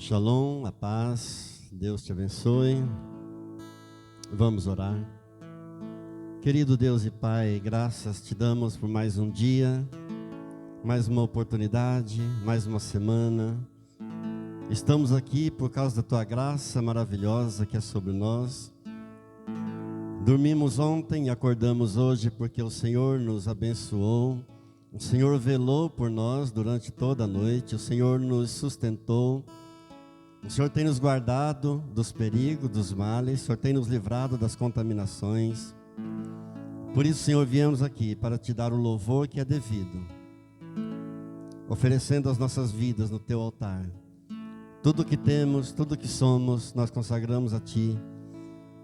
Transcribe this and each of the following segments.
Shalom, a paz, Deus te abençoe. Vamos orar. Querido Deus e Pai, graças te damos por mais um dia, mais uma oportunidade, mais uma semana. Estamos aqui por causa da tua graça maravilhosa que é sobre nós. Dormimos ontem e acordamos hoje porque o Senhor nos abençoou. O Senhor velou por nós durante toda a noite. O Senhor nos sustentou. O Senhor tem nos guardado dos perigos, dos males. O Senhor tem nos livrado das contaminações. Por isso, Senhor, viemos aqui para te dar o louvor que é devido, oferecendo as nossas vidas no teu altar. Tudo que temos, tudo que somos, nós consagramos a ti,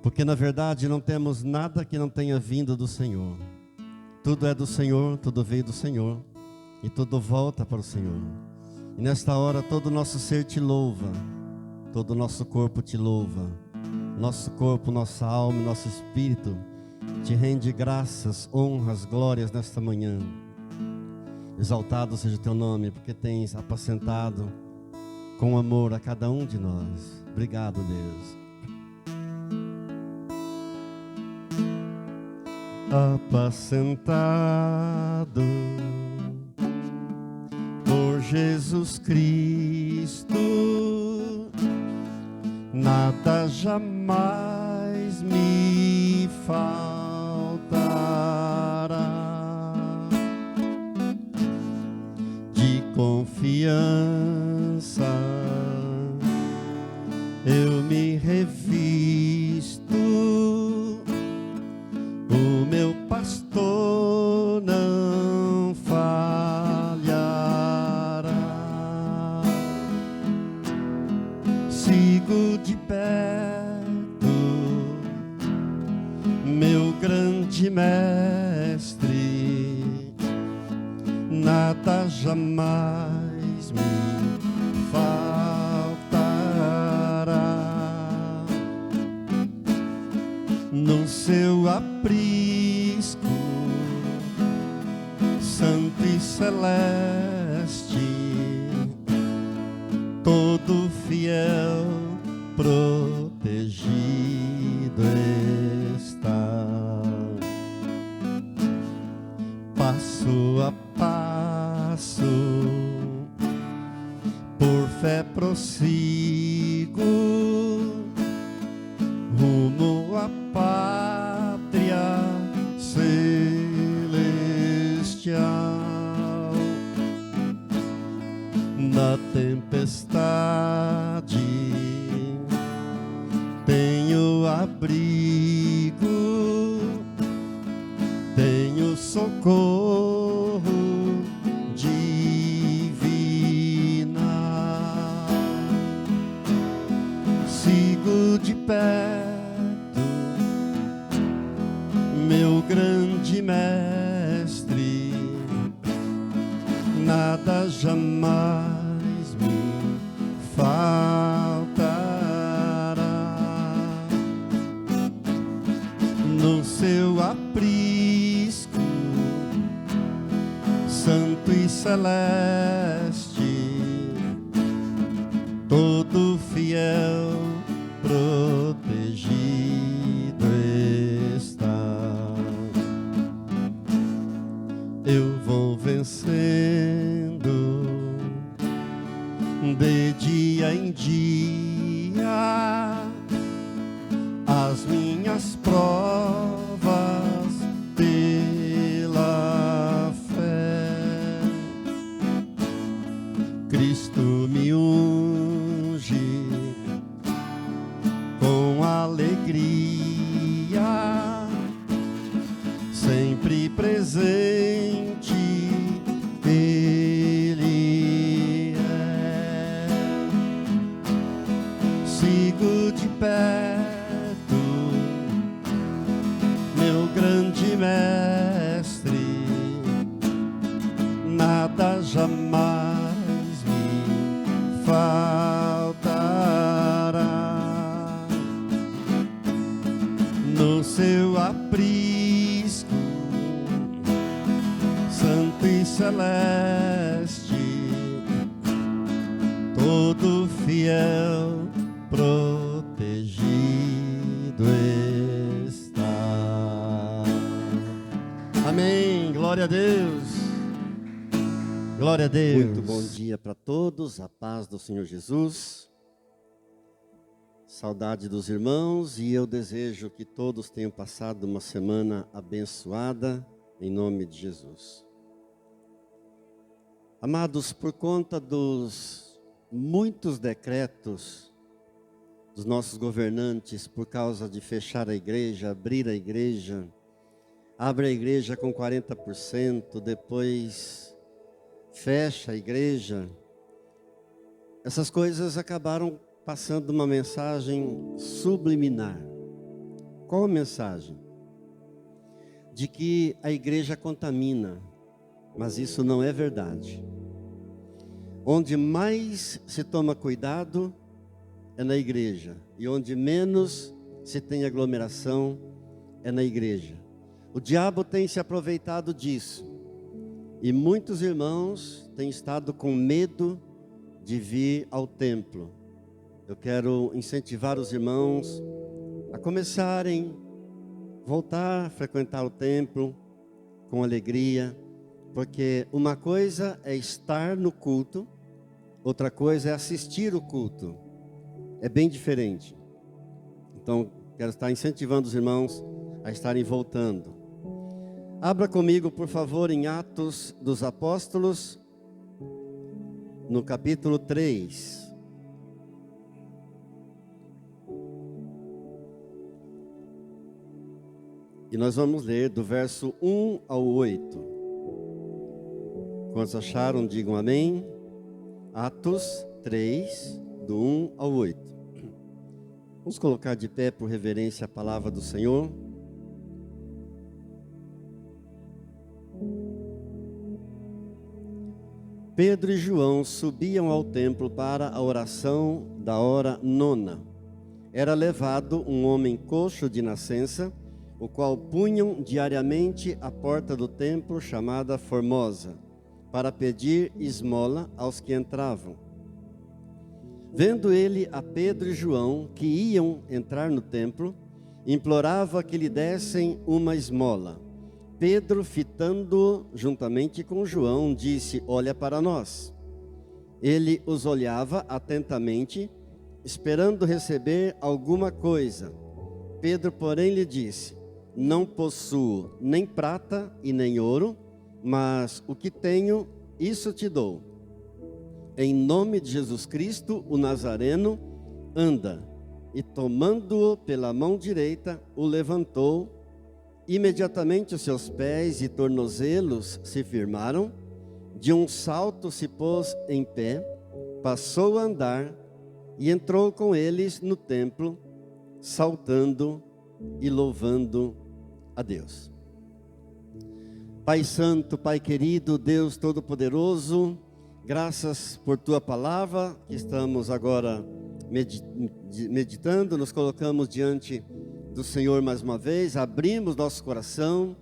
porque na verdade não temos nada que não tenha vindo do Senhor. Tudo é do Senhor, tudo veio do Senhor e tudo volta para o Senhor. E nesta hora todo o nosso ser te louva, todo o nosso corpo te louva. Nosso corpo, nossa alma, nosso espírito te rende graças, honras, glórias nesta manhã. Exaltado seja o teu nome, porque tens apacentado com amor a cada um de nós. Obrigado, Deus. Apacentado por Jesus Cristo, nada jamais me faltará. De confiança eu me revisto, o meu pastor não falhará. Sigo de perto meu grande mestre, nada jamais me faltará. No seu aprisco santo e celeste, todo fiel protegido está. Passo a passo por fé prossigo, rumo à pátria celestial. Na tempestade tenho abrigo, tenho socorro divina. Sigo de perto meu grande mestre, nada jamais me faltará. No seu aprisco santo e celeste, todo fiel protegido está. Eu vou vencendo de dia em dia as minhas provas pela fé. Cristo me unge com alegria, sempre presente Ele é. Sigo de perto meu grande mestre, nada jamais me faltará. No seu aprisco santo e celeste, todo fiel protegido está. Amém, glória a Deus. Glória a Deus. Muito bom dia para todos, a paz do Senhor Jesus. Saudade dos irmãos, e eu desejo que todos tenham passado uma semana abençoada, em nome de Jesus. Amados, por conta dos muitos decretos dos nossos governantes, por causa de fechar a igreja, abrir a igreja, abre a igreja com 40%, depois fecha a igreja, essas coisas acabaram passando uma mensagem subliminar. Qual a mensagem? De que a igreja contamina, mas isso não é verdade. Onde mais se toma cuidado é na igreja, e onde menos se tem aglomeração é na igreja. O diabo tem se aproveitado disso, e muitos irmãos têm estado com medo de vir ao templo. Eu quero incentivar os irmãos a começarem a voltar a frequentar o templo com alegria, porque uma coisa é estar no culto, outra coisa é assistir o culto. É bem diferente. Então, quero estar incentivando os irmãos a estarem voltando. Abra comigo, por favor, em Atos dos Apóstolos, no capítulo 3. E nós vamos ler do verso 1 ao 8. Quantos acharam, digam amém. Atos 3, do 1 ao 8. Vamos colocar de pé por reverência a palavra do Senhor. Pedro e João subiam ao templo para a oração da hora nona. Era levado um homem coxo de nascença, o qual punham diariamente à porta do templo chamada Formosa, para pedir esmola aos que entravam. Vendo ele a Pedro e João, que iam entrar no templo, implorava que lhe dessem uma esmola. Pedro, fitando-o juntamente com João, disse: olha para nós. Ele os olhava atentamente, esperando receber alguma coisa. Pedro, porém, lhe disse: não possuo nem prata e nem ouro, mas o que tenho, isso te dou. Em nome de Jesus Cristo, o Nazareno, anda. E tomando-o pela mão direita, o levantou. Imediatamente os seus pés e tornozelos se firmaram. De um salto se pôs em pé, passou a andar e entrou com eles no templo, saltando e louvando a Deus. Pai Santo, Pai querido, Deus Todo-Poderoso, graças por Tua palavra que estamos agora meditando, nos colocamos diante do Senhor mais uma vez, abrimos nosso coração,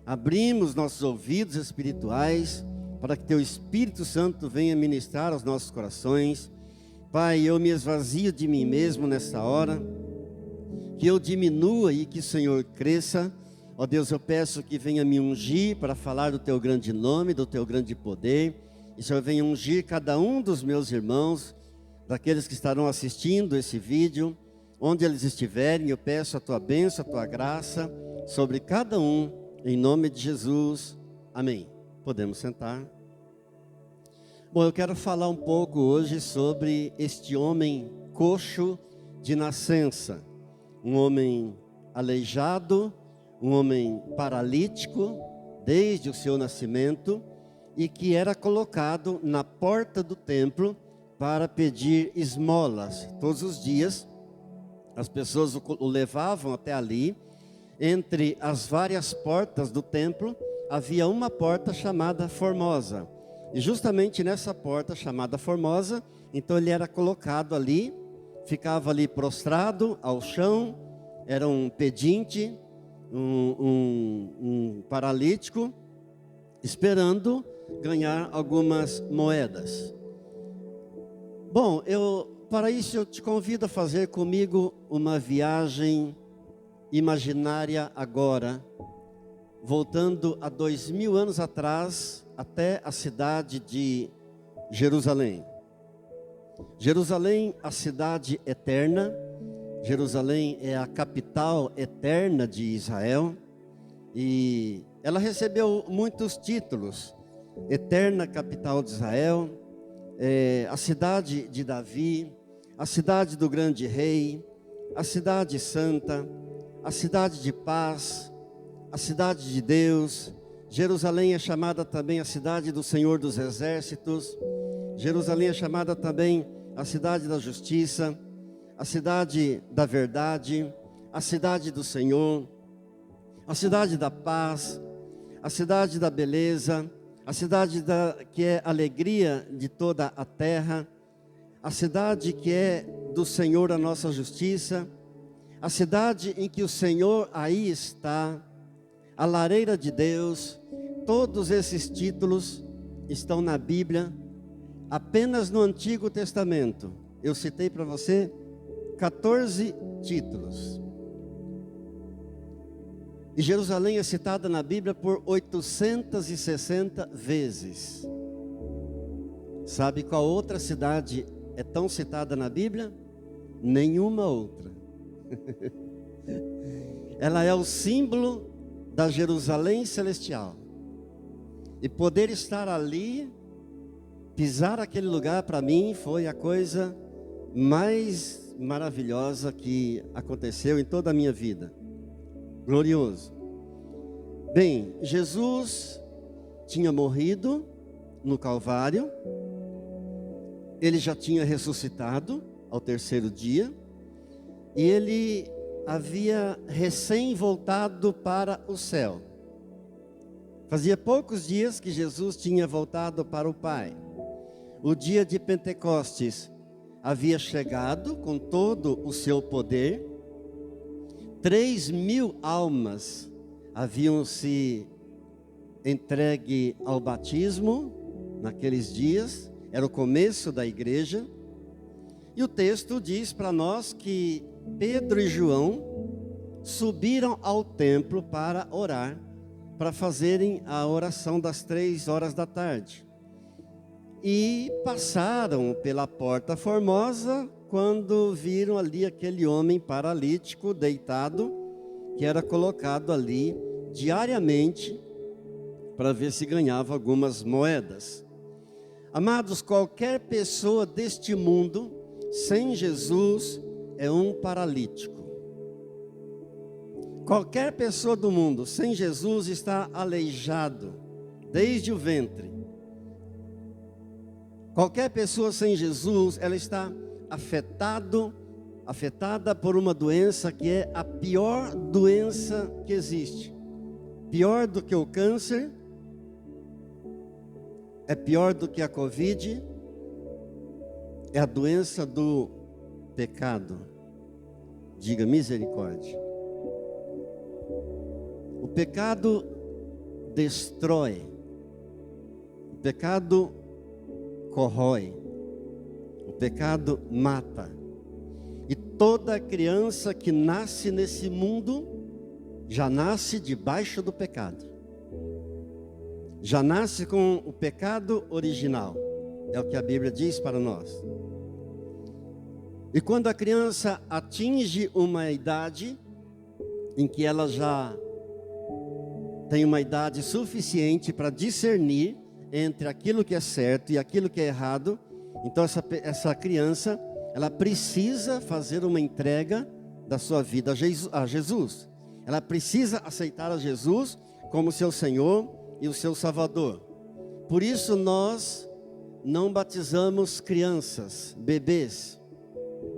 abrimos nossos ouvidos espirituais, para que Teu Espírito Santo venha ministrar aos nossos corações. Pai, eu me esvazio de mim mesmo nessa hora, que eu diminua e que o Senhor cresça. Ó Deus, eu peço que venha me ungir para falar do Teu grande nome, do Teu grande poder. E o Senhor venha ungir cada um dos meus irmãos, daqueles que estarão assistindo esse vídeo, onde eles estiverem. Eu peço a Tua bênção, a Tua graça sobre cada um, em nome de Jesus. Amém. Podemos sentar. Bom, eu quero falar um pouco hoje sobre este homem coxo de nascença. Um homem aleijado, um homem paralítico, desde o seu nascimento, e que era colocado na porta do templo para pedir esmolas. Todos os dias, as pessoas o levavam até ali. Entre as várias portas do templo, havia uma porta chamada Formosa. E justamente nessa porta chamada Formosa, então ele era colocado ali, ficava ali prostrado ao chão, era um pedinte, um paralítico, esperando ganhar algumas moedas. Bom, para isso eu te convido a fazer comigo uma viagem imaginária agora, voltando a 2000 anos atrás, até a cidade de Jerusalém. Jerusalém, a cidade eterna. Jerusalém é a capital eterna de Israel. E ela recebeu muitos títulos. Eterna capital de Israel, a cidade de Davi, a cidade do grande rei, a cidade santa, a cidade de paz, a cidade de Deus. Jerusalém é chamada também a cidade do Senhor dos Exércitos. Jerusalém é chamada também a cidade da justiça, a cidade da verdade, a cidade do Senhor, a cidade da paz, a cidade da beleza, a cidade que é alegria de toda a terra, a cidade que é do Senhor a nossa justiça, a cidade em que o Senhor aí está, a lareira de Deus. Todos esses títulos estão na Bíblia, apenas no Antigo Testamento. Eu citei para você 14 títulos. E Jerusalém é citada na Bíblia por 860 vezes. Sabe qual outra cidade é tão citada na Bíblia? Nenhuma outra. Ela é o símbolo da Jerusalém celestial. E poder estar ali, pisar aquele lugar, para mim foi a coisa mais maravilhosa que aconteceu em toda a minha vida. Glorioso. Bem, Jesus tinha morrido no Calvário. Ele já tinha ressuscitado ao terceiro dia. E ele havia recém voltado para o céu. Fazia poucos dias que Jesus tinha voltado para o Pai. O dia de Pentecostes havia chegado com todo o seu poder. 3.000 almas haviam se entregue ao batismo naqueles dias. Era o começo da igreja. E o texto diz para nós que Pedro e João subiram ao templo para orar, para fazerem a oração das 3 horas da tarde. E passaram pela porta formosa quando viram ali aquele homem paralítico deitado, que era colocado ali diariamente para ver se ganhava algumas moedas. Amados, qualquer pessoa deste mundo sem Jesus é um paralítico. Qualquer pessoa do mundo sem Jesus está aleijado desde o ventre. Qualquer pessoa sem Jesus, ela está afetada por uma doença que é a pior doença que existe. Pior do que o câncer, é pior do que a Covid, é a doença do pecado. Diga misericórdia. O pecado destrói. O pecado corrói. O pecado mata. E toda criança que nasce nesse mundo já nasce debaixo do pecado. Já nasce com o pecado original. É o que a Bíblia diz para nós. E quando a criança atinge uma idade em que ela já tem uma idade suficiente para discernir entre aquilo que é certo e aquilo que é errado, então essa criança, ela precisa fazer uma entrega da sua vida a Jesus. Ela precisa aceitar a Jesus como seu Senhor e o seu Salvador. Por isso nós não batizamos crianças, bebês,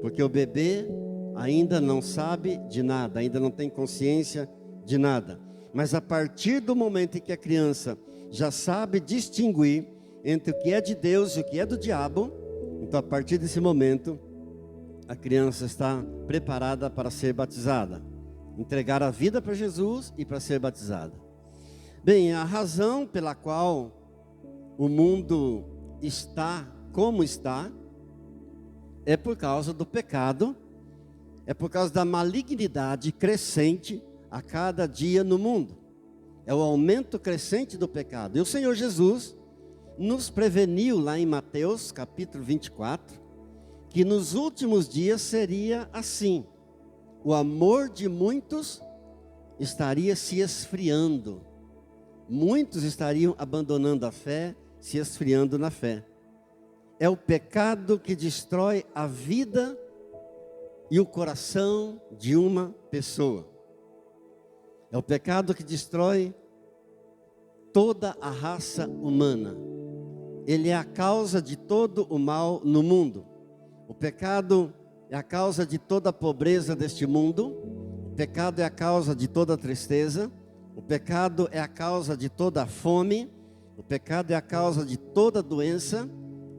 porque o bebê ainda não sabe de nada, ainda não tem consciência de nada. Mas a partir do momento em que a criança já sabe distinguir entre o que é de Deus e o que é do diabo, então a partir desse momento, a criança está preparada para ser batizada. Entregar a vida para Jesus e para ser batizada. Bem, a razão pela qual o mundo está como está, é por causa do pecado, é por causa da malignidade crescente a cada dia no mundo. É o aumento crescente do pecado. E o Senhor Jesus nos preveniu lá em Mateus capítulo 24, que nos últimos dias seria assim. O amor de muitos estaria se esfriando. Muitos estariam abandonando a fé, se esfriando na fé. É o pecado que destrói a vida e o coração de uma pessoa. É o pecado que destrói toda a raça humana. Ele é a causa de todo o mal no mundo. O pecado é a causa de toda a pobreza deste mundo. O pecado é a causa de toda a tristeza. O pecado é a causa de toda a fome. O pecado é a causa de toda a doença.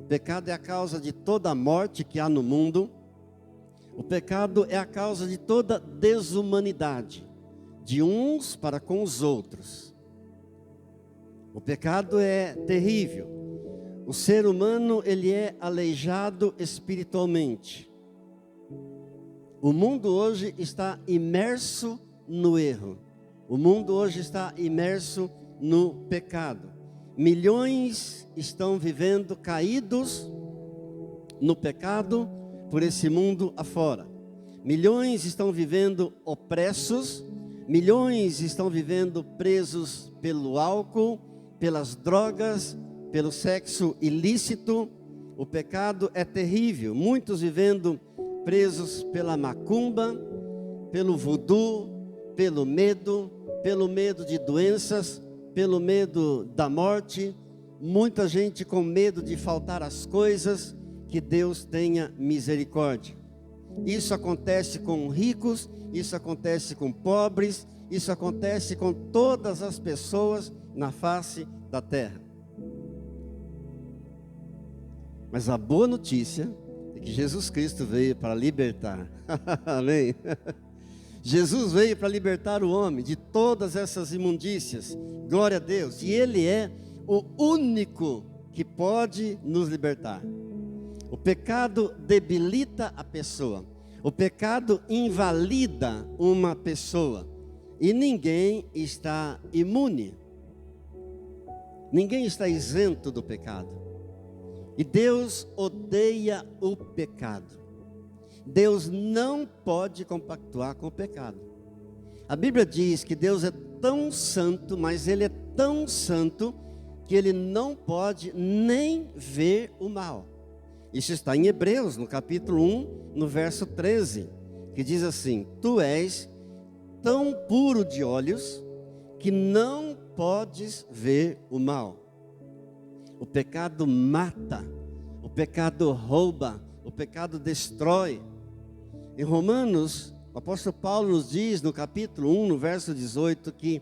O pecado é a causa de toda a morte que há no mundo. O pecado é a causa de toda desumanidade, de uns para com os outros. O pecado é terrível. O ser humano, ele é aleijado espiritualmente. O mundo hoje está imerso no erro. O mundo hoje está imerso no pecado. Milhões estão vivendo caídos no pecado por esse mundo afora. Milhões estão vivendo opressos. Milhões estão vivendo presos pelo álcool, pelas drogas, pelo sexo ilícito. O pecado é terrível. Muitos vivendo presos pela macumba, pelo voodoo, pelo medo de doenças, pelo medo da morte. Muita gente com medo de faltar as coisas. Que Deus tenha misericórdia. Isso acontece com ricos, isso acontece com pobres, isso acontece com todas as pessoas na face da terra. Mas a boa notícia é que Jesus Cristo veio para libertar. Amém? Jesus veio para libertar o homem de todas essas imundícias. Glória a Deus. E Ele é o único que pode nos libertar. O pecado debilita a pessoa. O pecado invalida uma pessoa. E ninguém está imune. Ninguém está isento do pecado. E Deus odeia o pecado. Deus não pode compactuar com o pecado. A Bíblia diz que Deus é tão santo, mas Ele é tão santo que Ele não pode nem ver o mal. Isso está em Hebreus, no capítulo 1, no verso 13, que diz assim: Tu és tão puro de olhos que não podes ver o mal. O pecado mata, o pecado rouba, o pecado destrói. Em Romanos, o apóstolo Paulo nos diz no capítulo 1, no verso 18, que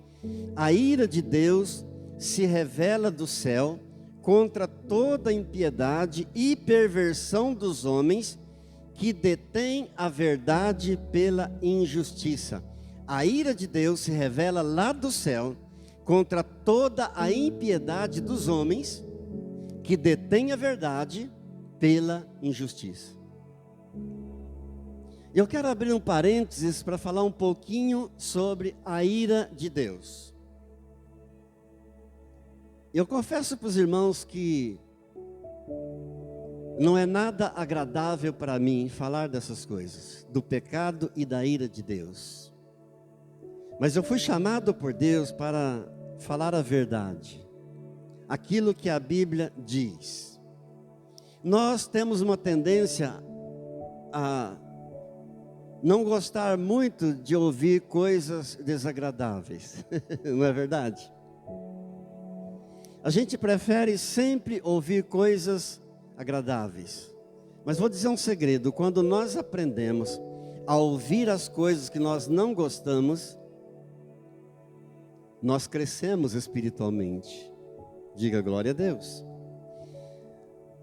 a ira de Deus se revela do céu contra toda impiedade e perversão dos homens que detêm a verdade pela injustiça. A ira de Deus se revela lá do céu contra toda a impiedade dos homens que detêm a verdade pela injustiça. Eu quero abrir um parênteses para falar um pouquinho sobre a ira de Deus. Eu confesso para os irmãos que não é nada agradável para mim falar dessas coisas, do pecado e da ira de Deus. Mas eu fui chamado por Deus para falar a verdade, aquilo que a Bíblia diz. Nós temos uma tendência a não gostar muito de ouvir coisas desagradáveis, não é verdade? A gente prefere sempre ouvir coisas agradáveis. Mas vou dizer um segredo: quando nós aprendemos a ouvir as coisas que nós não gostamos, nós crescemos espiritualmente. Diga glória a Deus.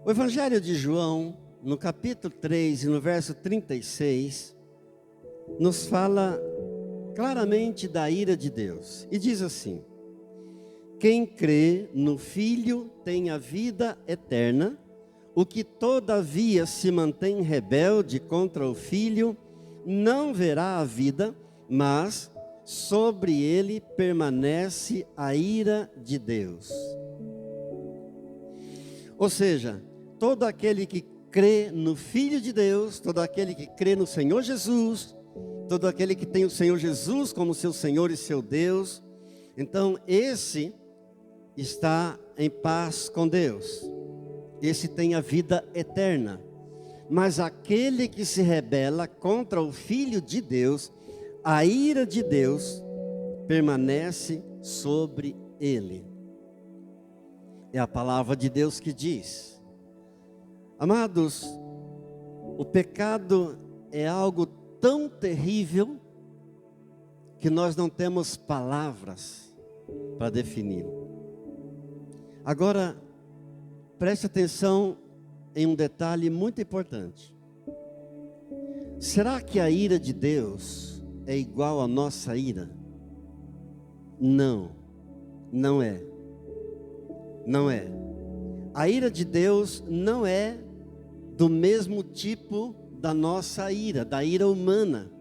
O Evangelho de João, no capítulo 3 e no verso 36, nos fala claramente da ira de Deus. E diz assim: Quem crê no Filho tem a vida eterna, O que todavia se mantém rebelde contra o Filho, não verá a vida, mas sobre ele permanece a ira de Deus. Ou seja, todo aquele que crê no Filho de Deus, todo aquele que crê no Senhor Jesus, todo aquele que tem o Senhor Jesus como seu Senhor e seu Deus, então esse está em paz com Deus. Esse tem a vida eterna. Mas aquele que se rebela contra o Filho de Deus, a ira de Deus permanece sobre ele. É a palavra de Deus que diz. Amados, o pecado é algo tão terrível que nós não temos palavras para defini-lo. Agora, preste atenção em um detalhe muito importante. Será que a ira de Deus é igual à nossa ira? Não, não é. Não é. A ira de Deus não é do mesmo tipo da nossa ira, da ira humana.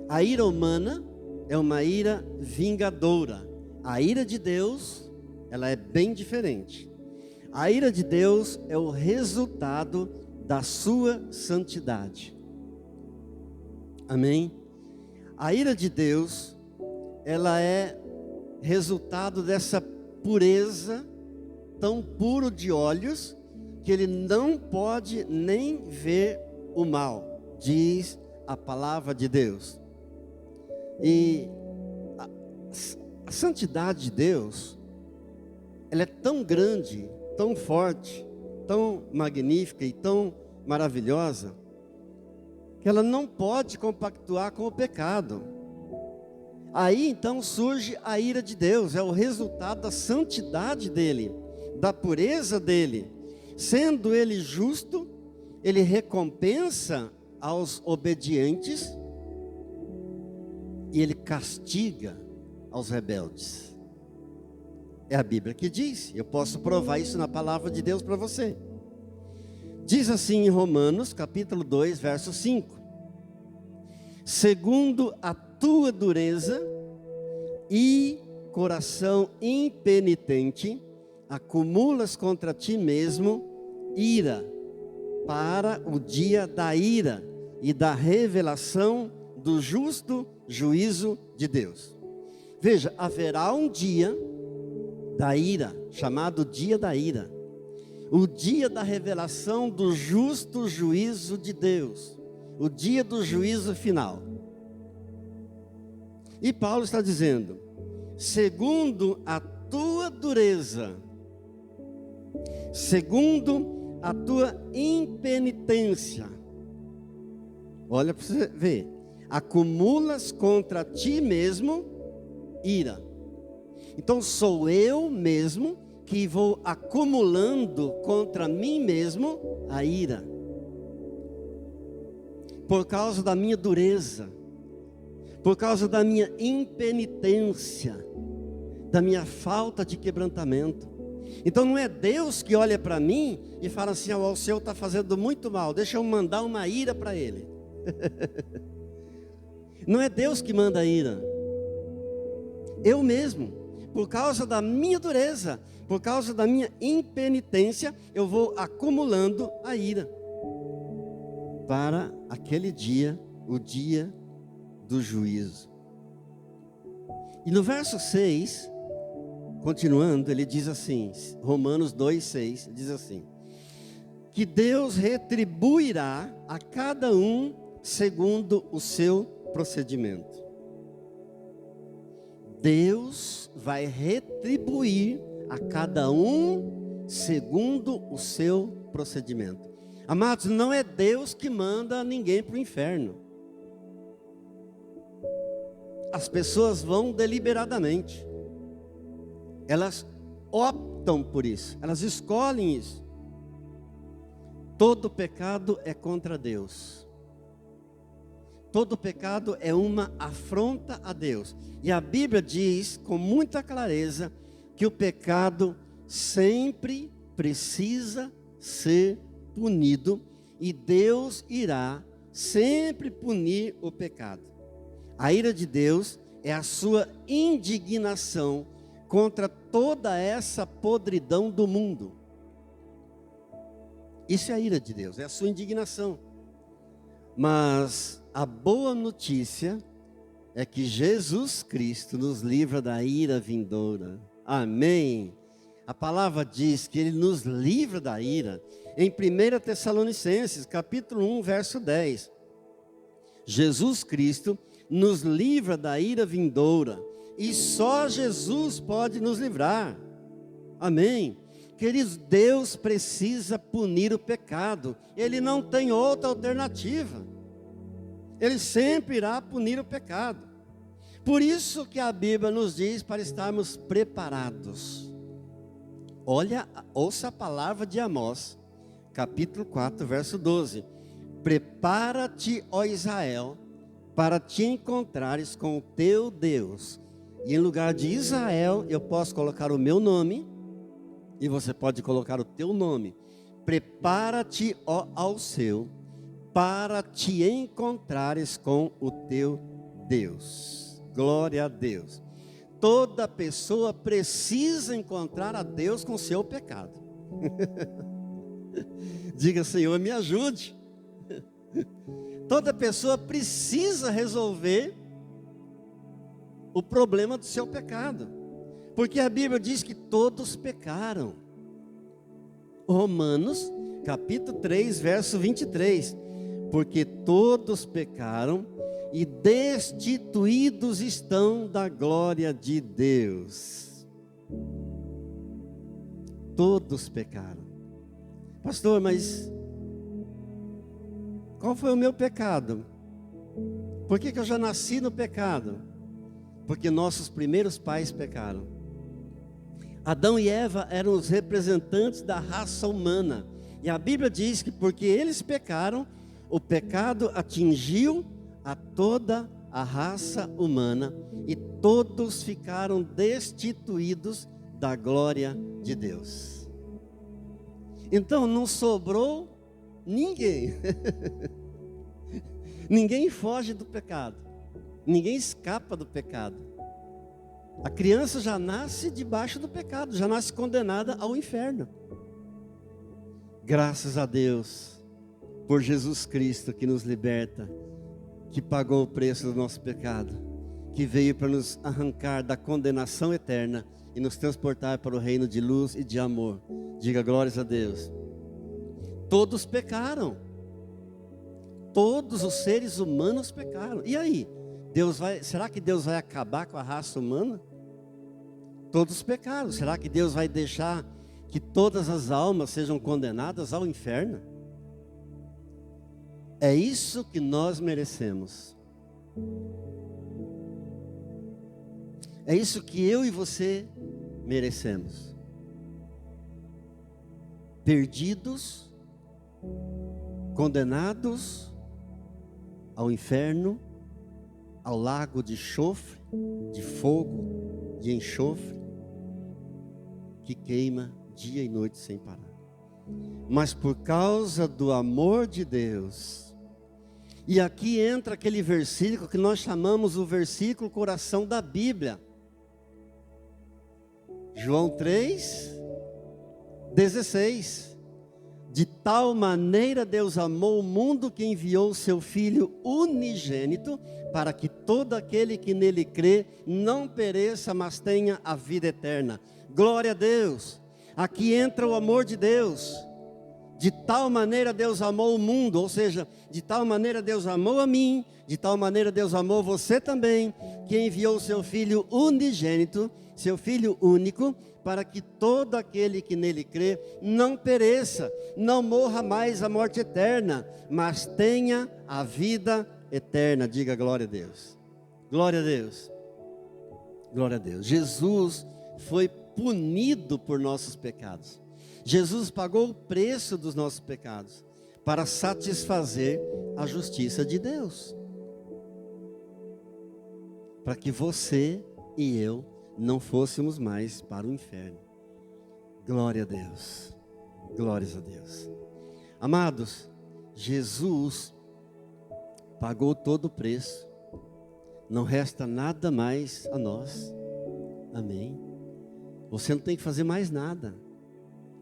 A ira humana é uma ira vingadora. A ira de Deus, ela é bem diferente. A ira de Deus é o resultado da sua santidade. Amém? A ira de Deus, ela é resultado dessa pureza, tão puro de olhos, que ele não pode nem ver o mal, diz a palavra de Deus. E a santidade de Deus, ela é tão grande, tão forte, tão magnífica e tão maravilhosa, que ela não pode compactuar com o pecado. Aí então surge a ira de Deus, é o resultado da santidade dele, da pureza dele. Sendo ele justo, ele recompensa aos obedientes e ele castiga aos rebeldes. É a Bíblia que diz, eu posso provar isso na palavra de Deus para você. Diz assim em Romanos, capítulo 2, verso 5. Segundo a tua dureza e coração impenitente, acumulas contra ti mesmo ira, para o dia da ira e da revelação do justo juízo de Deus. Veja, haverá um dia da ira, chamado dia da ira, o dia da revelação do justo juízo de Deus, o dia do juízo final. E Paulo está dizendo, segundo a tua dureza, segundo a tua impenitência, olha para você ver, acumulas contra ti mesmo ira. Então sou eu mesmo que vou acumulando contra mim mesmo a ira, por causa da minha dureza, por causa da minha impenitência, da minha falta de quebrantamento. Então não é Deus que olha para mim e fala assim, o Senhor está fazendo muito mal, deixa eu mandar uma ira para ele. Não é Deus que manda a ira, eu mesmo, por causa da minha dureza, por causa da minha impenitência, eu vou acumulando a ira, para aquele dia, o dia do juízo. E no verso 6, continuando, ele diz assim, Romanos 2,6, diz assim, que Deus retribuirá a cada um segundo o seu procedimento. Deus vai retribuir a cada um segundo o seu procedimento. Amados, não é Deus que manda ninguém para o inferno. As pessoas vão deliberadamente. Elas optam por isso, elas escolhem isso. Todo pecado é contra Deus. Todo pecado é uma afronta a Deus. E a Bíblia diz com muita clareza que o pecado sempre precisa ser punido e Deus irá sempre punir o pecado. A ira de Deus é a sua indignação contra toda essa podridão do mundo. Isso é a ira de Deus, é a sua indignação. Mas a boa notícia é que Jesus Cristo nos livra da ira vindoura. Amém. A palavra diz que Ele nos livra da ira. Em 1 Tessalonicenses, capítulo 1, verso 10. Jesus Cristo nos livra da ira vindoura. E só Jesus pode nos livrar. Amém. Queridos, Deus precisa punir o pecado. Ele não tem outra alternativa. Ele sempre irá punir o pecado. Por isso que a Bíblia nos diz para estarmos preparados. Ouça a palavra de Amós, capítulo 4, verso 12. Prepara-te, ó Israel, para te encontrares com o teu Deus. E em lugar de Israel, eu posso colocar o meu nome, e você pode colocar o teu nome. Prepara-te, ó Alceu, para te encontrares com o teu Deus. Glória a Deus. Toda pessoa precisa encontrar a Deus com seu pecado. Diga, Senhor, me ajude. Toda pessoa precisa resolver o problema do seu pecado. Porque a Bíblia diz que todos pecaram. Romanos, capítulo 3, verso 23. Porque todos pecaram e destituídos estão da glória de Deus. Todos pecaram. Pastor, mas qual foi o meu pecado? Por que eu já nasci no pecado? Porque nossos primeiros pais pecaram. Adão e Eva eram os representantes da raça humana. E a Bíblia diz que porque eles pecaram, o pecado atingiu a toda a raça humana e todos ficaram destituídos da glória de Deus. Então não sobrou ninguém. Ninguém foge do pecado. Ninguém escapa do pecado. A criança já nasce debaixo do pecado, já nasce condenada ao inferno. Graças a Deus por Jesus Cristo que nos liberta, que pagou o preço do nosso pecado, que veio para nos arrancar da condenação eterna e nos transportar para o reino de luz e de amor. Diga glórias a Deus. Todos pecaram. Todos os seres humanos pecaram. E aí? Será que Deus vai acabar com a raça humana? Todos pecaram. Será que Deus vai deixar que todas as almas sejam condenadas ao inferno? É isso que nós merecemos. É isso que eu e você merecemos. Perdidos, condenados ao inferno, ao lago de enxofre, de fogo, de enxofre, que queima dia e noite sem parar. Mas por causa do amor de Deus, e aqui entra aquele versículo que nós chamamos o versículo coração da Bíblia. João 3:16. De tal maneira Deus amou o mundo que enviou o seu Filho unigênito, para que todo aquele que nele crê não pereça, mas tenha a vida eterna. Glória a Deus. Aqui entra o amor de Deus. De tal maneira Deus amou o mundo, ou seja, de tal maneira Deus amou a mim, de tal maneira Deus amou você também, que enviou o seu Filho unigênito, seu Filho único, para que todo aquele que nele crê não pereça, não morra mais a morte eterna, mas tenha a vida eterna. Diga glória a Deus. Glória a Deus. Glória a Deus. Jesus foi punido por nossos pecados. Jesus pagou o preço dos nossos pecados para satisfazer a justiça de Deus, para que você e eu não fôssemos mais para o inferno. Glória a Deus. Glórias a Deus. Amados, Jesus pagou todo o preço. Não resta nada mais a nós. Amém. Você não tem que fazer mais nada.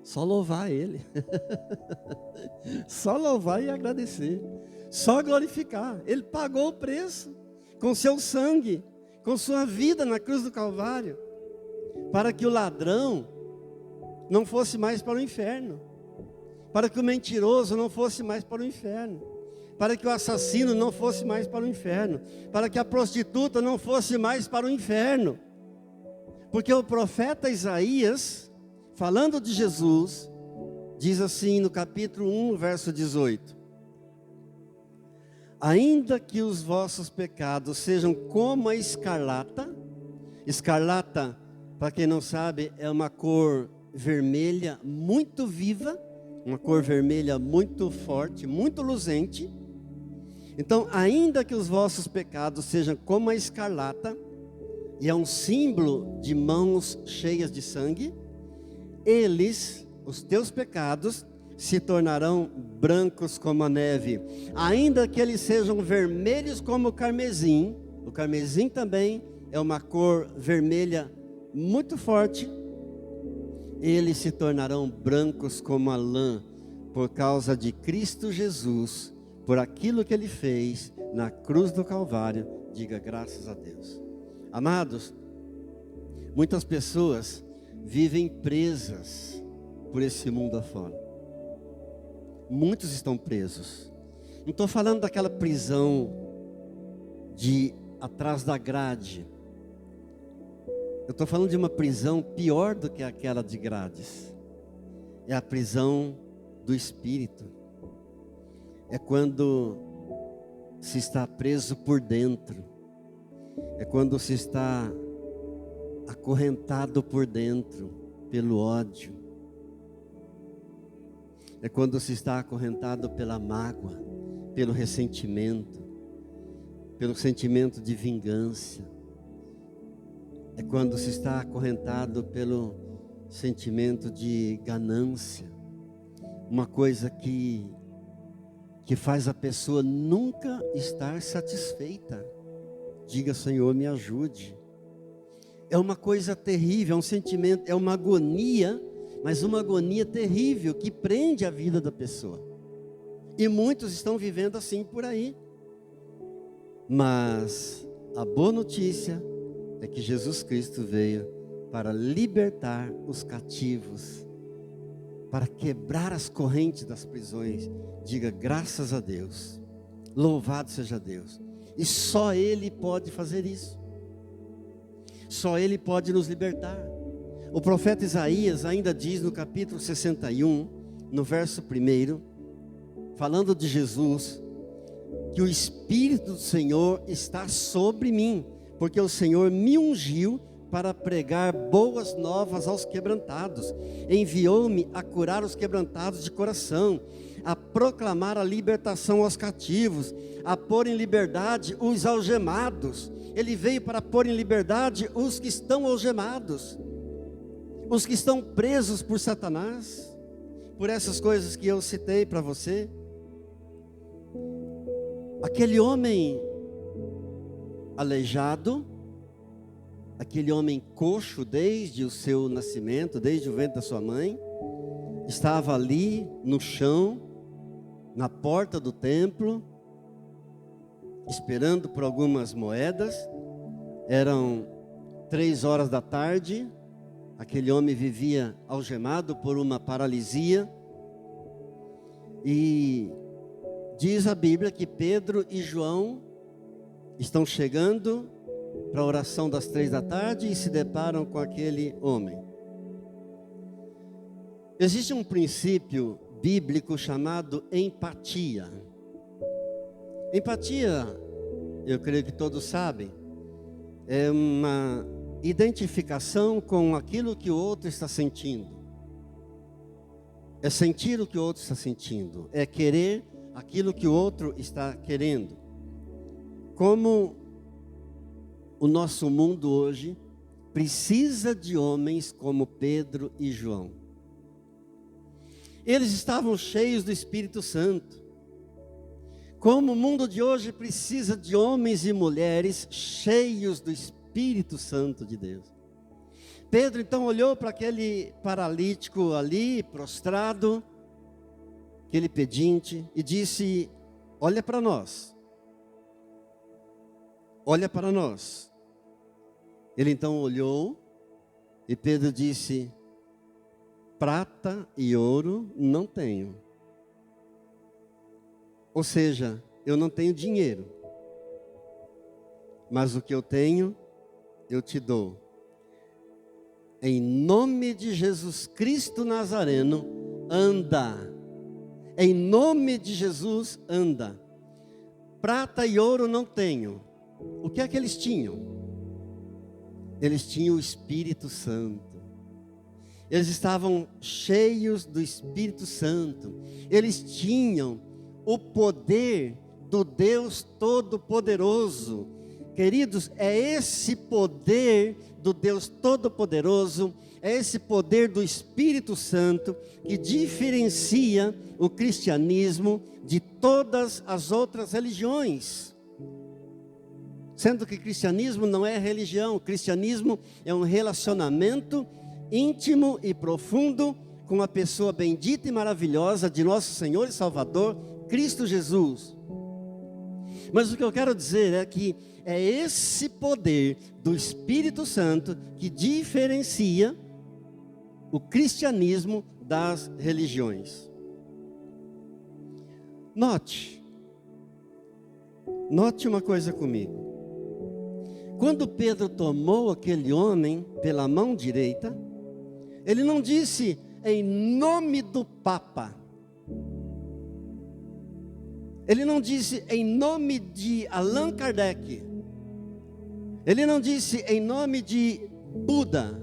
Só louvar Ele. Só louvar e agradecer. Só glorificar. Ele pagou o preço com seu sangue, com sua vida na cruz do Calvário, para que o ladrão não fosse mais para o inferno, para que o mentiroso não fosse mais para o inferno, para que o assassino não fosse mais para o inferno, para que a prostituta não fosse mais para o inferno. Porque o profeta Isaías, falando de Jesus, diz assim no capítulo 1, verso 18: ainda que os vossos pecados sejam como a escarlata, escarlata, para quem não sabe, é uma cor vermelha muito viva, uma cor vermelha muito forte, muito luzente. Então, ainda que os vossos pecados sejam como a escarlata, e é um símbolo de mãos cheias de sangue, eles, os teus pecados, se tornarão brancos como a neve. Ainda que eles sejam vermelhos como o carmesim também é uma cor vermelha muito forte, eles se tornarão brancos como a lã, por causa de Cristo Jesus, por aquilo que Ele fez na cruz do Calvário. Diga graças a Deus. Amados, muitas pessoas vivem presas por esse mundo afora. Muitos estão presos. Não estou falando daquela prisão de atrás da grade. Eu estou falando de uma prisão pior do que aquela de grades. É a prisão do espírito. É quando se está preso por dentro. É quando se está acorrentado por dentro pelo ódio. É quando se está acorrentado pela mágoa, pelo ressentimento, pelo sentimento de vingança. É quando se está acorrentado pelo sentimento de ganância. Uma coisa que faz a pessoa nunca estar satisfeita. Diga, Senhor, me ajude. É uma coisa terrível, é um sentimento, é uma agonia, mas uma agonia terrível que prende a vida da pessoa. E muitos estão vivendo assim por aí. Mas a boa notícia é que Jesus Cristo veio para libertar os cativos, para quebrar as correntes das prisões. Diga graças a Deus, louvado seja Deus. E só Ele pode fazer isso. Só Ele pode nos libertar. O profeta Isaías ainda diz no capítulo 61, no verso 1, falando de Jesus, que o Espírito do Senhor está sobre mim, porque o Senhor me ungiu para pregar boas novas aos quebrantados. Enviou-me a curar os quebrantados de coração, a proclamar a libertação aos cativos, a pôr em liberdade os algemados. Ele veio para pôr em liberdade os que estão algemados, os que estão presos por Satanás, por essas coisas que eu citei para você. Aquele homem aleijado, aquele homem coxo desde o seu nascimento, desde o ventre da sua mãe, estava ali no chão, na porta do templo, esperando por algumas moedas. Eram 3 horas da tarde, aquele homem vivia algemado por uma paralisia, e diz a Bíblia que Pedro e João estão chegando para a oração das 3 da tarde e se deparam com aquele homem. Existe um princípio bíblico chamado empatia. Empatia, eu creio que todos sabem, é uma identificação com aquilo que o outro está sentindo. É sentir o que o outro está sentindo, é querer aquilo que o outro está querendo. Como o nosso mundo hoje precisa de homens como Pedro e João. Eles estavam cheios do Espírito Santo. Como o mundo de hoje precisa de homens e mulheres cheios do Espírito Santo de Deus. Pedro então olhou para aquele paralítico ali, prostrado, aquele pedinte, e disse: olha para nós. Olha para nós. Ele então olhou, e Pedro disse: prata e ouro não tenho. Ou seja, eu não tenho dinheiro, mas o que eu tenho, eu te dou. Em nome de Jesus Cristo Nazareno, anda. Em nome de Jesus, anda. Prata e ouro não tenho. O que é que eles tinham? Eles tinham o Espírito Santo. Eles estavam cheios do Espírito Santo. Eles tinham o poder do Deus Todo-Poderoso. Queridos, é esse poder do Deus Todo-Poderoso, é esse poder do Espírito Santo que diferencia o cristianismo de todas as outras religiões. Sendo que cristianismo não é religião, cristianismo é um relacionamento íntimo e profundo com a pessoa bendita e maravilhosa de nosso Senhor e Salvador, Cristo Jesus. Mas o que eu quero dizer é que é esse poder do Espírito Santo que diferencia o cristianismo das religiões. Note uma coisa comigo. Quando Pedro tomou aquele homem pela mão direita, ele não disse em nome do Papa. Ele não disse em nome de Allan Kardec. Ele não disse em nome de Buda.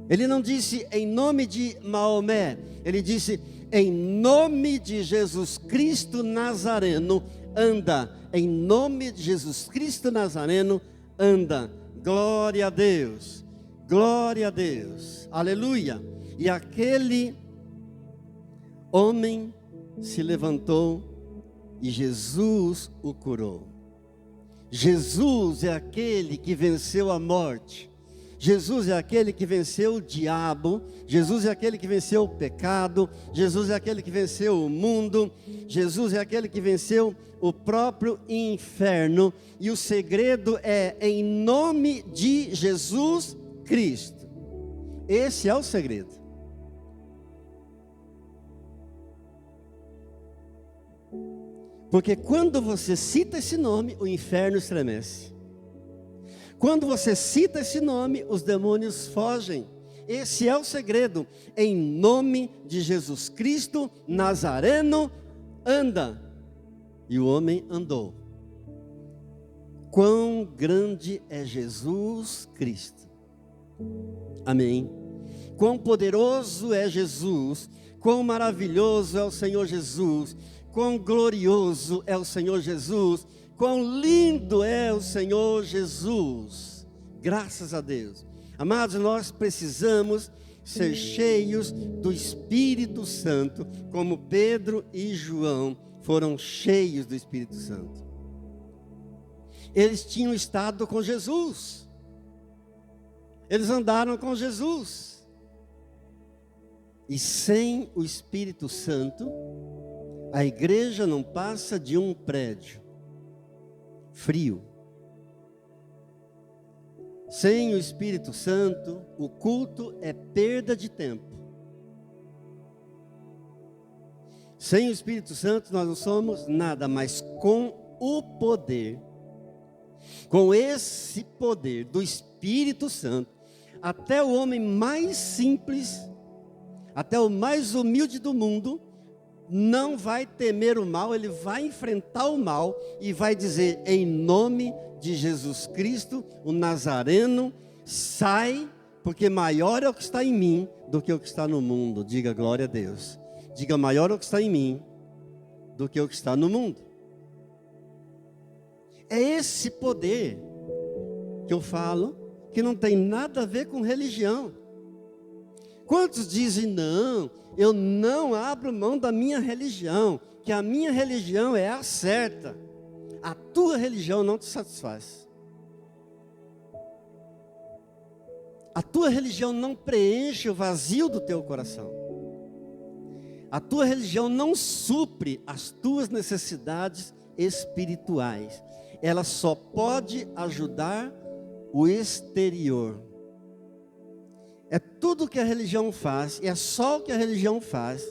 Ele não disse em nome de Maomé. Ele disse em nome de Jesus Cristo Nazareno, anda. Em nome de Jesus Cristo Nazareno, anda. Glória a Deus. Glória a Deus. Aleluia. E aquele homem se levantou e Jesus o curou. Jesus é aquele que venceu a morte. Jesus é aquele que venceu o diabo. Jesus é aquele que venceu o pecado. Jesus é aquele que venceu o mundo. Jesus é aquele que venceu o próprio inferno. E o segredo é em nome de Jesus Cristo. Esse é o segredo. Porque quando você cita esse nome, o inferno estremece. Quando você cita esse nome, os demônios fogem. Esse é o segredo. Em nome de Jesus Cristo Nazareno, anda. E o homem andou. Quão grande é Jesus Cristo. Amém. Quão poderoso é Jesus. Quão maravilhoso é o Senhor Jesus. Quão glorioso é o Senhor Jesus, quão lindo é o Senhor Jesus, graças a Deus. Amados, nós precisamos ser cheios do Espírito Santo, como Pedro e João foram cheios do Espírito Santo. Eles tinham estado com Jesus, eles andaram com Jesus, e sem o Espírito Santo, a igreja não passa de um prédio frio. Sem o Espírito Santo, o culto é perda de tempo. Sem o Espírito Santo, nós não somos nada, mas com o poder, com esse poder do Espírito Santo, até o homem mais simples, até o mais humilde do mundo, não vai temer o mal, ele vai enfrentar o mal e vai dizer, em nome de Jesus Cristo, o Nazareno, sai, porque maior é o que está em mim do que o que está no mundo. Diga glória a Deus. Diga, maior é o que está em mim do que o que está no mundo. É esse poder que eu falo, que não tem nada a ver com religião. Quantos dizem, não, eu não abro mão da minha religião, que a minha religião é a certa. A tua religião não te satisfaz. A tua religião não preenche o vazio do teu coração. A tua religião não supre as tuas necessidades espirituais. Ela só pode ajudar o exterior. É tudo que a religião faz, e é só o que a religião faz,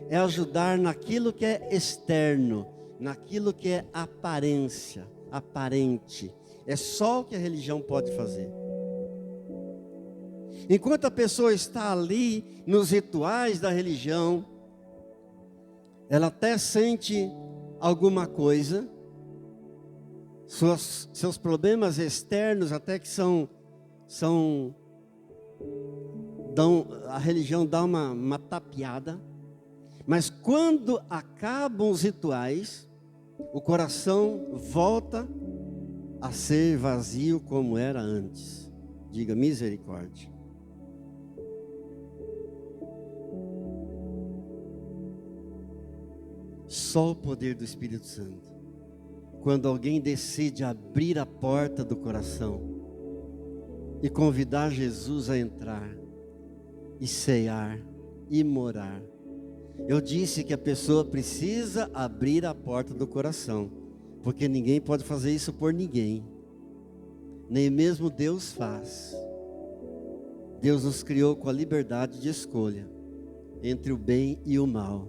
é ajudar naquilo que é externo, naquilo que é aparência, aparente. É só o que a religião pode fazer. Enquanto a pessoa está ali nos rituais da religião, ela até sente alguma coisa, seus problemas externos até que a religião dá uma tapeada, mas quando acabam os rituais, o coração volta a ser vazio como era antes. Diga misericórdia. Só o poder do Espírito Santo. Quando alguém decide abrir a porta do coração e convidar Jesus a entrar e cear e morar. Eu disse que a pessoa precisa abrir a porta do coração, porque ninguém pode fazer isso por ninguém. Nem mesmo Deus faz. Deus nos criou com a liberdade de escolha entre o bem e o mal.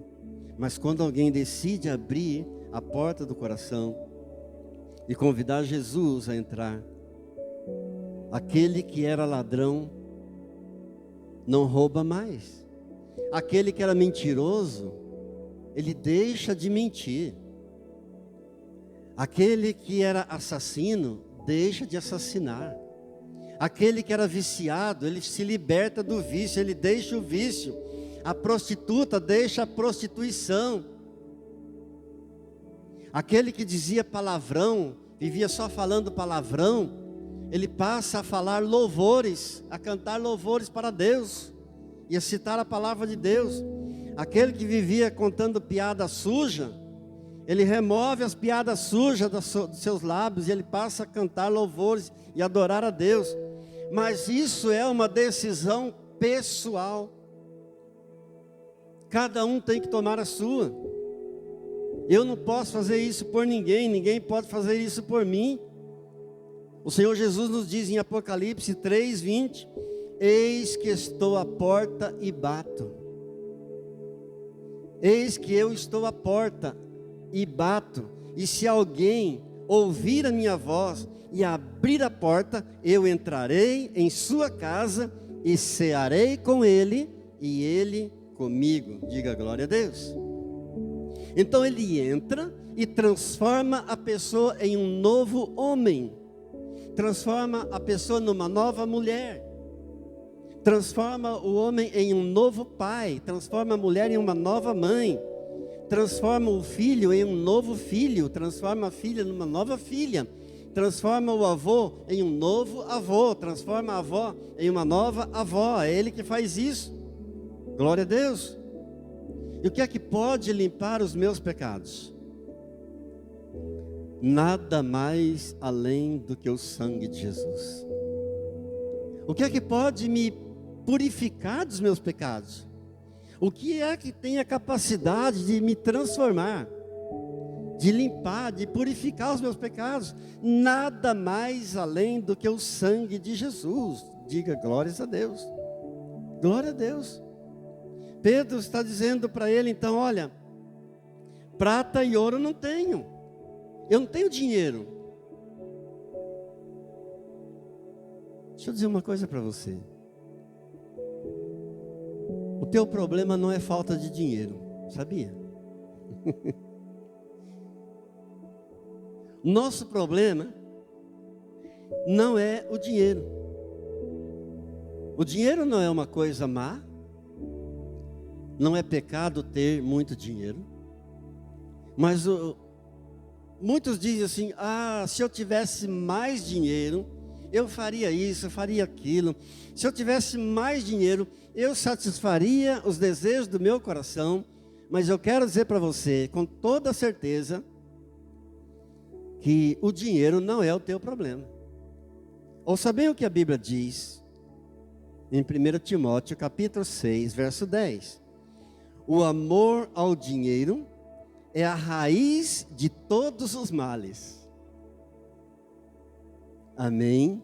Mas quando alguém decide abrir a porta do coração e convidar Jesus a entrar, aquele que era ladrão não rouba mais. Aquele que era mentiroso, ele deixa de mentir. Aquele que era assassino, deixa de assassinar. Aquele que era viciado, ele se liberta do vício, ele deixa o vício. A prostituta deixa a prostituição. Aquele que dizia palavrão, vivia só falando palavrão, ele passa a falar louvores, a cantar louvores para Deus e a citar a palavra de Deus. Aquele que vivia contando piada suja, ele remove as piadas sujas dos seus lábios e ele passa a cantar louvores e adorar a Deus. Mas isso é uma decisão pessoal. Cada um tem que tomar a sua. Eu não posso fazer isso por ninguém, ninguém pode fazer isso por mim. O Senhor Jesus nos diz em Apocalipse 3:20: eis que estou à porta e bato. Eis que eu estou à porta e bato. E se alguém ouvir a minha voz e abrir a porta, eu entrarei em sua casa e cearei com ele e ele comigo. Diga glória a Deus. Então ele entra e transforma a pessoa em um novo homem. Transforma a pessoa numa nova mulher. Transforma o homem em um novo pai. Transforma a mulher em uma nova mãe. Transforma o filho em um novo filho. Transforma a filha numa nova filha. Transforma o avô em um novo avô. Transforma a avó em uma nova avó. É ele que faz isso. Glória a Deus. E o que é que pode limpar os meus pecados? Nada mais além do que o sangue de Jesus. O que é que pode me purificar dos meus pecados? O que é que tem a capacidade de me transformar, de limpar, de purificar os meus pecados? Nada mais além do que o sangue de Jesus. Diga glórias a Deus. Glória a Deus. Pedro está dizendo para ele então: olha, prata e ouro não tenho, eu não tenho dinheiro. Deixa eu dizer uma coisa para você. O teu problema não é falta de dinheiro, sabia? Nosso problema não é o dinheiro. O dinheiro não é uma coisa má. Não é pecado ter muito dinheiro. Mas muitos dizem assim: se eu tivesse mais dinheiro, eu faria isso, eu faria aquilo. Se eu tivesse mais dinheiro, eu satisfaria os desejos do meu coração. Mas eu quero dizer para você, com toda certeza, que o dinheiro não é o teu problema. Ouça bem o que a Bíblia diz em 1 Timóteo capítulo 6, verso 10. O amor ao dinheiro é a raiz de todos os males. Amém?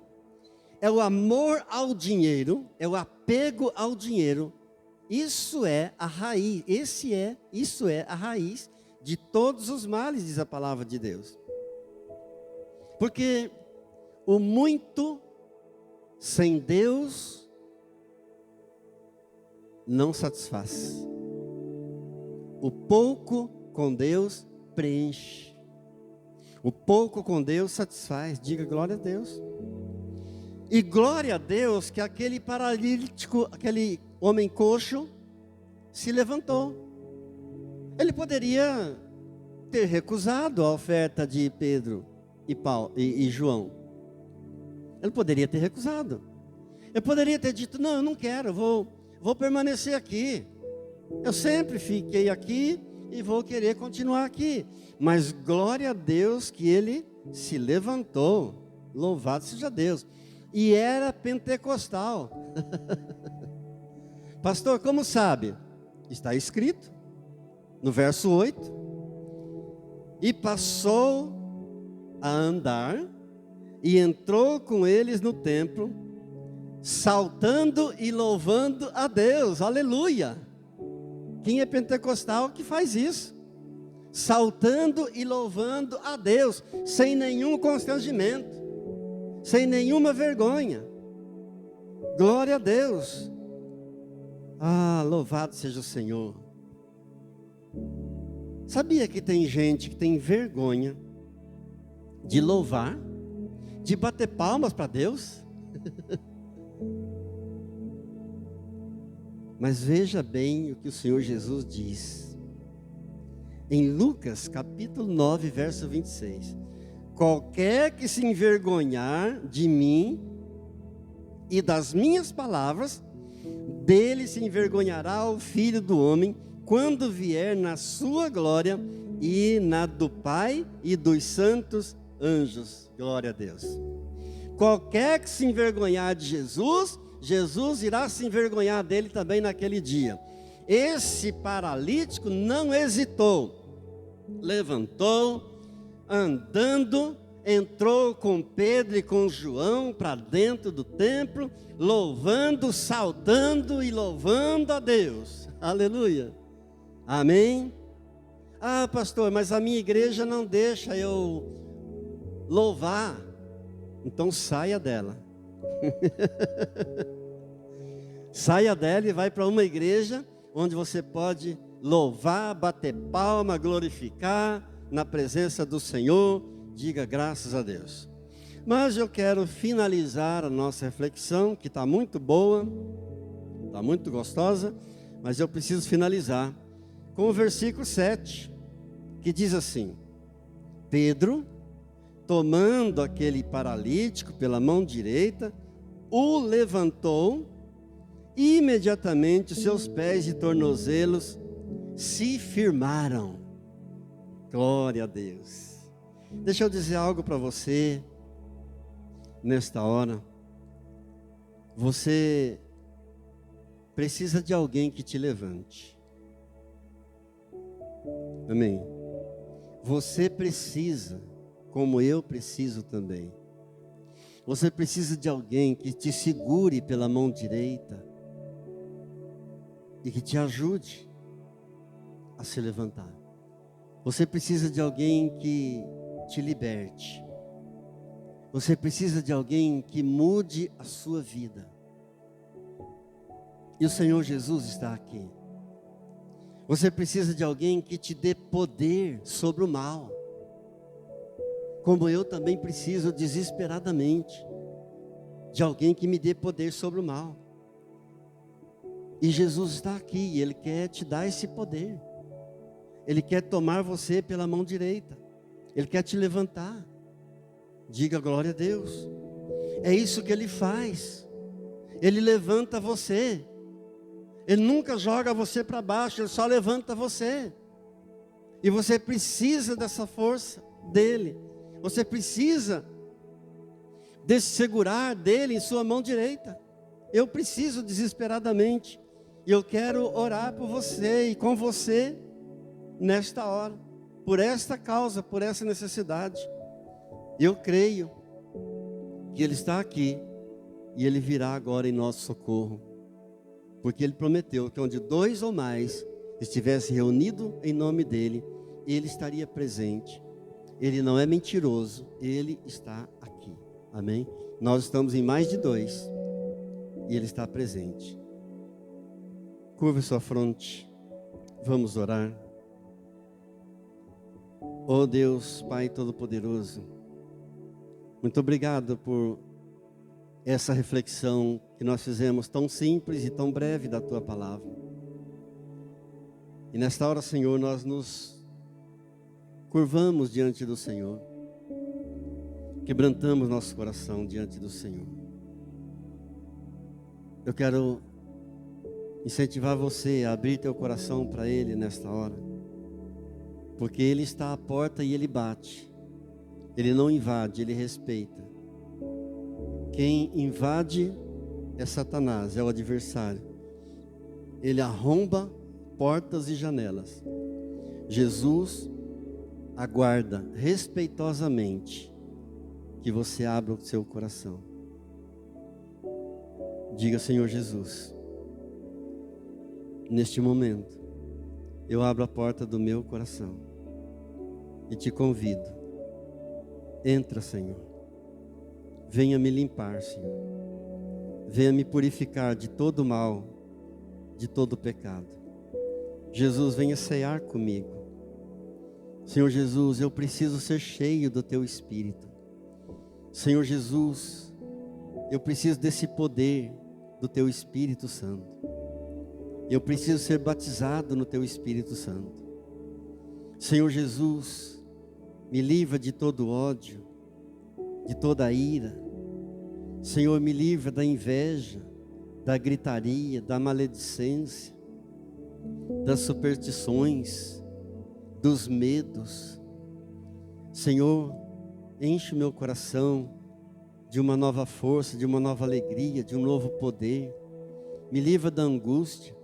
É o amor ao dinheiro, é o apego ao dinheiro. Isso é a raiz, isso é a raiz de todos os males, diz a palavra de Deus. Porque o muito sem Deus não satisfaz. O pouco com Deus preenche. O pouco com Deus satisfaz. Diga glória a Deus. E glória a Deus que aquele paralítico, aquele homem coxo, se levantou. Ele poderia ter recusado a oferta de Pedro e Paulo e João. Ele poderia ter recusado. Ele poderia ter dito, não, eu não quero, eu vou permanecer aqui. Eu sempre fiquei aqui e vou querer continuar aqui. Mas glória a Deus que ele se levantou. Louvado seja Deus. E era pentecostal. Pastor, como sabe? Está escrito no verso 8. E passou a andar e entrou com eles no templo, saltando e louvando a Deus. Aleluia! Quem é pentecostal que faz isso? Saltando e louvando a Deus, sem nenhum constrangimento, sem nenhuma vergonha. Glória a Deus. Ah, louvado seja o Senhor. Sabia que tem gente que tem vergonha de louvar, de bater palmas para Deus? Mas veja bem o que o Senhor Jesus diz. Em Lucas capítulo 9, verso 26. Qualquer que se envergonhar de mim e das minhas palavras, dele se envergonhará o Filho do Homem, quando vier na sua glória e na do Pai e dos santos anjos. Glória a Deus. Qualquer que se envergonhar de Jesus, Jesus irá se envergonhar dele também naquele dia. Esse paralítico não hesitou, levantou, andando, entrou com Pedro e com João para dentro do templo, louvando, saltando e louvando a Deus. Aleluia. Amém? Ah, pastor, mas a minha igreja não deixa eu louvar. Então saia dela. Saia dela e vai para uma igreja onde você pode louvar, bater palma, glorificar na presença do Senhor. Diga graças a Deus. Mas eu quero finalizar a nossa reflexão, que está muito boa, está muito gostosa, mas eu preciso finalizar com o versículo 7, que diz assim: Pedro, tomando aquele paralítico pela mão direita, o levantou, e imediatamente seus pés e tornozelos se firmaram. Glória a Deus. Deixa eu dizer algo para você nesta hora. Você precisa de alguém que te levante. Amém. Você precisa, como eu preciso também. Você precisa de alguém que te segure pela mão direita e que te ajude a se levantar. Você precisa de alguém que te liberte. Você precisa de alguém que mude a sua vida. E o Senhor Jesus está aqui. Você precisa de alguém que te dê poder sobre o mal. Como eu também preciso desesperadamente de alguém que me dê poder sobre o mal. E Jesus está aqui e Ele quer te dar esse poder. Ele quer tomar você pela mão direita. Ele quer te levantar. Diga glória a Deus. É isso que Ele faz. Ele levanta você. Ele nunca joga você para baixo, Ele só levanta você. E você precisa dessa força dEle. Você precisa desse segurar dEle em sua mão direita. Eu preciso desesperadamente. E eu quero orar por você e com você nesta hora. Por esta causa, por essa necessidade. Eu creio que Ele está aqui. E Ele virá agora em nosso socorro. Porque Ele prometeu que onde 2 ou mais estivesse reunido em nome dEle, Ele estaria presente. Ele não é mentiroso, Ele está aqui. Amém? Nós estamos em mais de 2 e Ele está presente. Curva sua fronte, vamos orar. Oh Deus, Pai Todo-Poderoso, muito obrigado por essa reflexão que nós fizemos tão simples e tão breve da Tua Palavra. E nesta hora, Senhor, nós nos curvamos diante do Senhor, quebrantamos nosso coração diante do Senhor. Eu quero incentivar você a abrir teu coração para Ele nesta hora, porque Ele está à porta e Ele bate. Ele não invade, Ele respeita. Quem invade é Satanás, é o adversário. Ele arromba portas e janelas. Jesus aguarda respeitosamente que você abra o seu coração. Diga: Senhor Jesus, neste momento eu abro a porta do meu coração e te convido. Entra, Senhor. Venha me limpar, Senhor. Venha me purificar de todo mal, de todo pecado. Jesus, venha cear comigo. Senhor Jesus, eu preciso ser cheio do Teu Espírito. Senhor Jesus, eu preciso desse poder do Teu Espírito Santo. Eu preciso ser batizado no Teu Espírito Santo. Senhor Jesus, me livra de todo ódio, de toda ira. Senhor, me livra da inveja, da gritaria, da maledicência, das superstições, dos medos. Senhor, enche o meu coração de uma nova força, de uma nova alegria, de um novo poder. Me livra da angústia.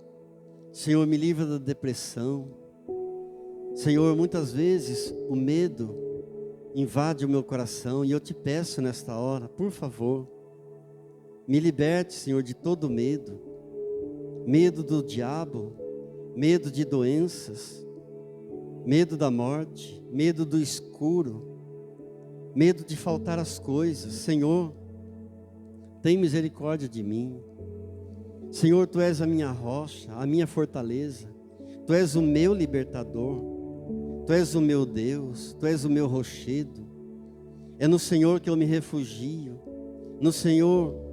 Senhor, me livra da depressão. Senhor, muitas vezes o medo invade o meu coração e eu te peço nesta hora, por favor, me liberte, Senhor, de todo medo. Medo do diabo, medo de doenças, medo da morte, medo do escuro, medo de faltar as coisas. Senhor, tem misericórdia de mim. Senhor, Tu és a minha rocha, a minha fortaleza. Tu és o meu libertador. Tu és o meu Deus, Tu és o meu rochedo. É no Senhor que eu me refugio. No Senhor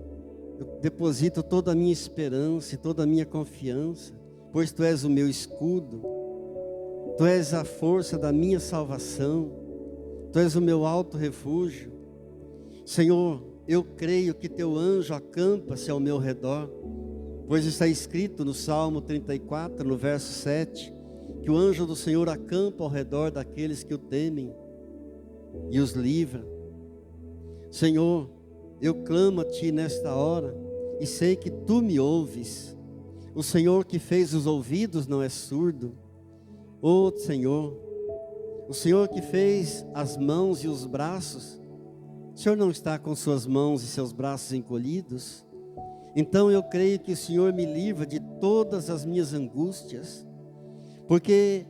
eu deposito toda a minha esperança e toda a minha confiança, pois Tu és o meu escudo. Tu és a força da minha salvação. Tu és o meu alto refúgio. Senhor, eu creio que Teu anjo acampa-se ao meu redor, pois está escrito no Salmo 34, no verso 7, que o anjo do Senhor acampa ao redor daqueles que o temem e os livra. Senhor, eu clamo a Ti nesta hora e sei que Tu me ouves. O Senhor que fez os ouvidos não é surdo. Oh Senhor, o Senhor que fez as mãos e os braços, o Senhor não está com suas mãos e seus braços encolhidos? Então eu creio que o Senhor me livra de todas as minhas angústias, porque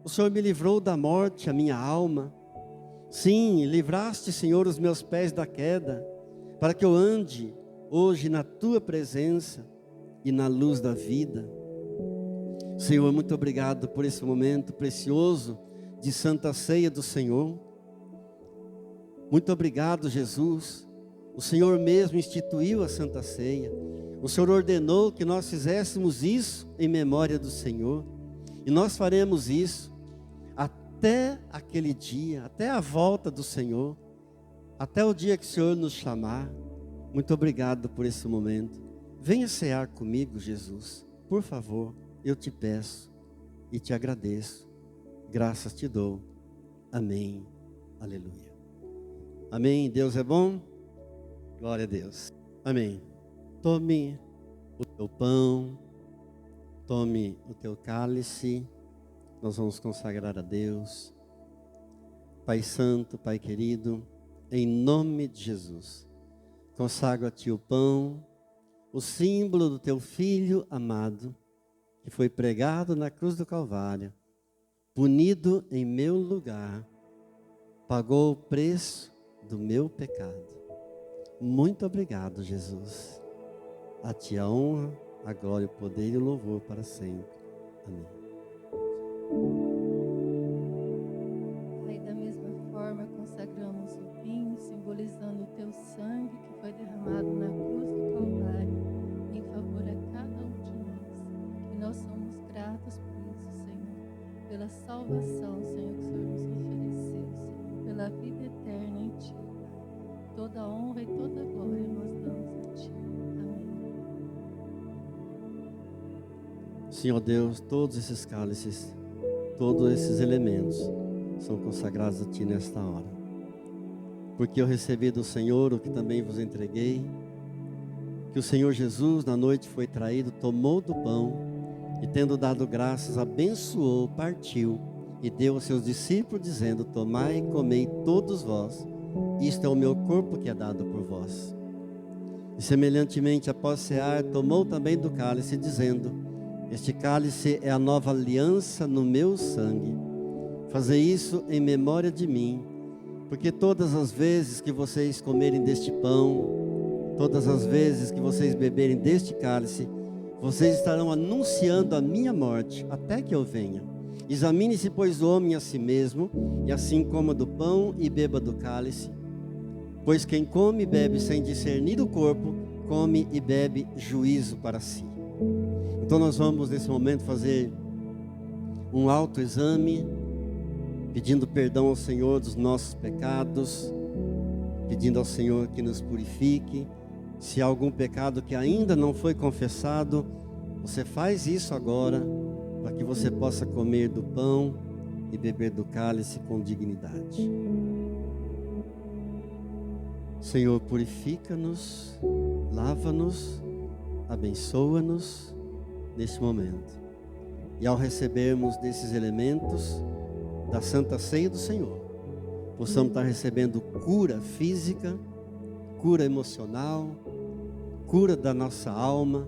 o Senhor me livrou da morte, a minha alma. Sim, livraste, Senhor, os meus pés da queda, para que eu ande hoje na Tua presença e na luz da vida. Senhor, muito obrigado por esse momento precioso de Santa Ceia do Senhor. Muito obrigado, Jesus. O Senhor mesmo instituiu a Santa Ceia. O Senhor ordenou que nós fizéssemos isso em memória do Senhor. E nós faremos isso até aquele dia, até a volta do Senhor, até o dia que o Senhor nos chamar. Muito obrigado por esse momento. Venha cear comigo, Jesus. Por favor, eu te peço e te agradeço. Graças te dou. Amém. Aleluia. Amém. Deus é bom. Glória a Deus. Amém. Tome o teu pão, tome o teu cálice. Nós vamos consagrar a Deus. Pai Santo, Pai querido, em nome de Jesus, consagro a Ti o pão, o símbolo do Teu Filho amado, que foi pregado na cruz do Calvário, punido em meu lugar, pagou o preço do meu pecado. Muito obrigado, Jesus. A Ti a honra, a glória, o poder e o louvor para sempre. Amém. Pai, da mesma forma, consagramos o vinho, simbolizando o Teu sangue que foi derramado na cruz do Calvário, em favor a cada um de nós. E nós somos gratos por isso, Senhor, pela salvação, Senhor, que o Senhor nos ofereceu, Senhor, pela vida eterna em Ti. Toda a honra e toda a glória nós damos a Ti. Amém. Senhor Deus, todos esses cálices, todos esses elementos são consagrados a Ti nesta hora. Porque eu recebi do Senhor o que também vos entreguei, que o Senhor Jesus na noite foi traído, tomou do pão e tendo dado graças, abençoou, partiu e deu aos seus discípulos dizendo: tomai e comei todos vós, isto é o meu corpo que é dado por vós. E semelhantemente após cear, tomou também do cálice dizendo: este cálice é a nova aliança no meu sangue. Fazei isso em memória de mim, porque todas as vezes que vocês comerem deste pão, todas as vezes que vocês beberem deste cálice, vocês estarão anunciando a minha morte, até que eu venha. Examine-se, pois, o homem a si mesmo, e assim coma do pão e beba do cálice. Pois quem come e bebe sem discernir o corpo, come e bebe juízo para si. Então nós vamos nesse momento fazer um autoexame, pedindo perdão ao Senhor dos nossos pecados, pedindo ao Senhor que nos purifique. Se há algum pecado que ainda não foi confessado, você faz isso agora, para que você possa comer do pão e beber do cálice com dignidade. Senhor, purifica-nos, lava-nos, abençoa-nos neste momento. E ao recebermos desses elementos da Santa Ceia do Senhor, possamos estar recebendo cura física, cura emocional, cura da nossa alma,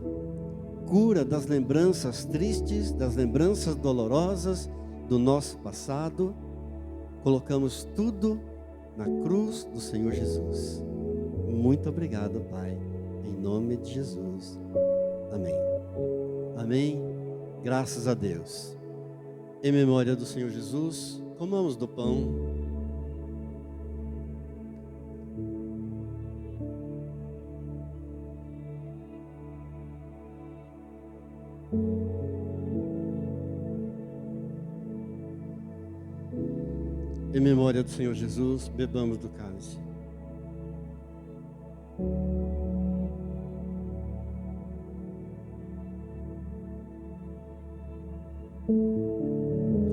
cura das lembranças tristes, das lembranças dolorosas do nosso passado. Colocamos tudo na cruz do Senhor Jesus. Muito obrigado, Pai, em nome de Jesus. Amém. Amém. Graças a Deus. Em memória do Senhor Jesus, comamos do pão. Em memória do Senhor Jesus, bebamos do cálice.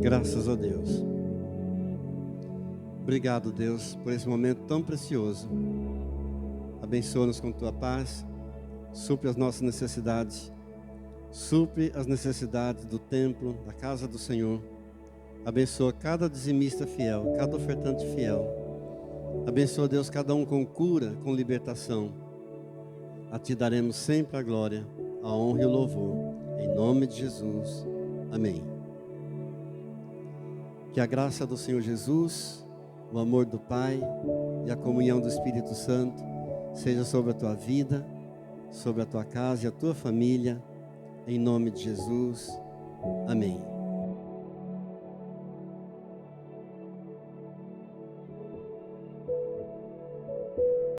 Graças a Deus. Obrigado, Deus, por esse momento tão precioso. Abençoa-nos com tua paz, supre as nossas necessidades, supre as necessidades do templo, da casa do Senhor. Abençoa cada dizimista fiel, cada ofertante fiel. Abençoa, Deus, cada um com cura, com libertação. A Ti daremos sempre a glória, a honra e o louvor. Em nome de Jesus. Amém. Que a graça do Senhor Jesus, o amor do Pai e a comunhão do Espírito Santo seja sobre a tua vida, sobre a tua casa e a tua família. Em nome de Jesus. Amém.